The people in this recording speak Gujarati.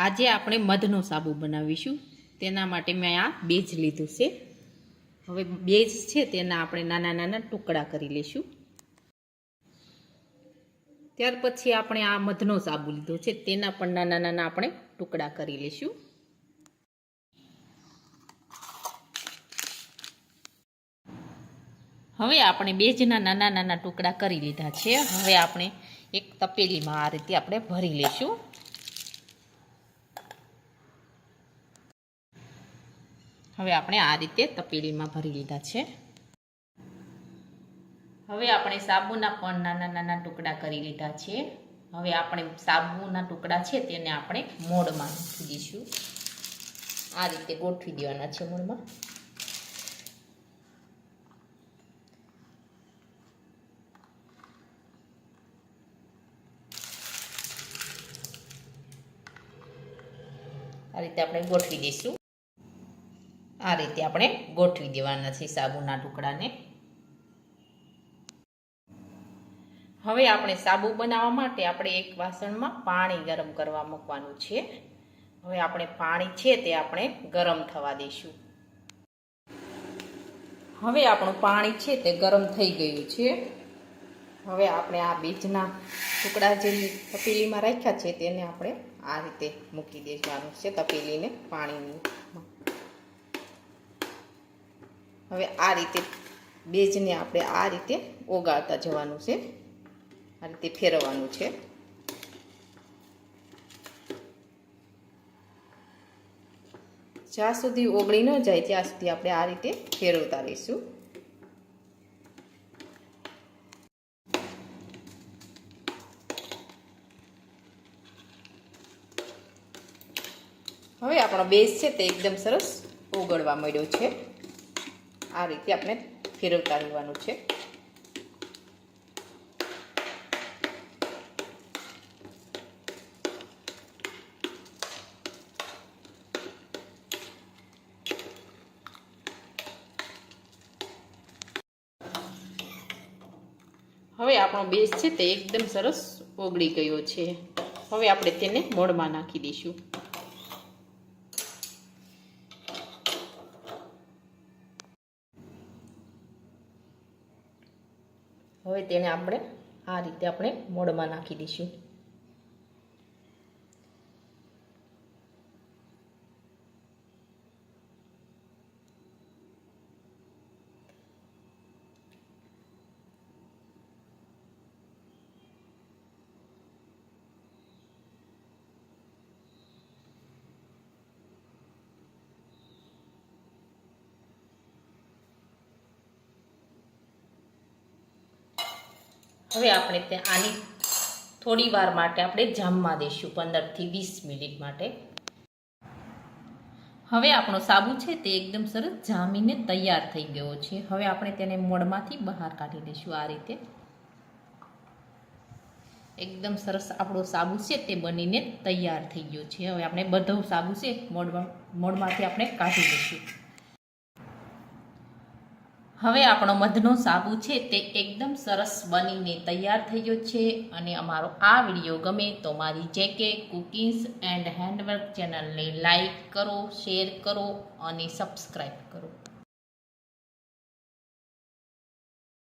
આજે આપણે મધનો સાબુ બનાવીશું. તેના માટે મેં આ બેજ લીધું છે. હવે બેજ છે તેના આપણે નાના નાના ટુકડા કરી લઈશું. ત્યાર પછી આપણે આ મધનો સાબુ લીધો છે તેના પણ નાના નાના આપણે ટુકડા કરી લઈશું. હવે આપણે બેજના નાના નાના ટુકડા કરી લીધા છે. હવે આપણે એક તપેલીમાં આ રીતે આપણે ભરી લઈશું. હવે આપણે આ રીતે તપેલીમાં ભરી લીધા છે. હવે આપણે સાબુના પણ નાના નાના ટુકડા કરી લીધા છે. હવે આપણે સાબુના ટુકડા છે તેને આપણે મોળમાં નાખી દઈશું. આ રીતે ગોઠવી દેવાના છે મોળમાં. આ રીતે આપણે ગોઠવી દઈશું. આ રીતે આપણે ગોઠવી દેવાના છે સાબુના ટુકડાને. હવે આપણે સાબુ બનાવવા માટે આપણે એક વાસણમાં પાણી ગરમ કરવા મૂકવાનું છે. હવે આપણે પાણી છે તે આપણે ગરમ થવા દઈશું. હવે આપણું પાણી છે તે ગરમ થઈ ગયું છે. હવે આપણે આ બેજના ટુકડા જે તપેલીમાં રાખ્યા છે તેને આપણે આ રીતે મૂકી દેવાનું છે તપેલીને પાણીની. હવે આ રીતે બેજને આપણે આ રીતે ઓગાળતા જવાનું છે. આ રીતે ફેરવવાનું છે. જ્યાં સુધી ઓગળી ન જાય ત્યાં સુધી આપણે આ રીતે ફેરવતા રહીશું. હવે આપણો બેઝ છે તે એકદમ સરસ ઓગળવા માંડ્યો છે. આ રીતે આપણે ફેરવતા રહેવાનું છે. હવે આપણો બેઝ છે તે એકદમ સરસ ઓગળી ગયો છે. હવે આપણે તેને મોળમાં નાખી દઈશું. હવે તેને આપણે આ રીતે આપણે મોળમાં નાખી દઈશું. હવે આપણે આની થોડી વાર માટે આપણે જામવા દઈશું 15 થી 20 મિનિટ માટે. હવે આપણો સાબુ છે તે એકદમ સરસ જામીને તૈયાર થઈ ગયો છે. હવે આપણે તેને મોળમાંથી બહાર કાઢી દઈશું. આ રીતે એકદમ સરસ આપણો સાબુ છે તે બનીને તૈયાર થઈ ગયો છે. હવે આપણે બધો સાબુ છે મોળમાંથી આપણે કાઢી દઈશું. હવે આપણો મધનો સાબુ છે તે એકદમ સરસ બનીને તૈયાર થઈ ગયો છે. અને અમારો આ વિડીયો ગમે તો મારી જેકે કુકિંગ્સ એન્ડ હેન્ડવર્ક ચેનલને લાઈક કરો, શેર કરો અને સબસ્ક્રાઈબ કરો.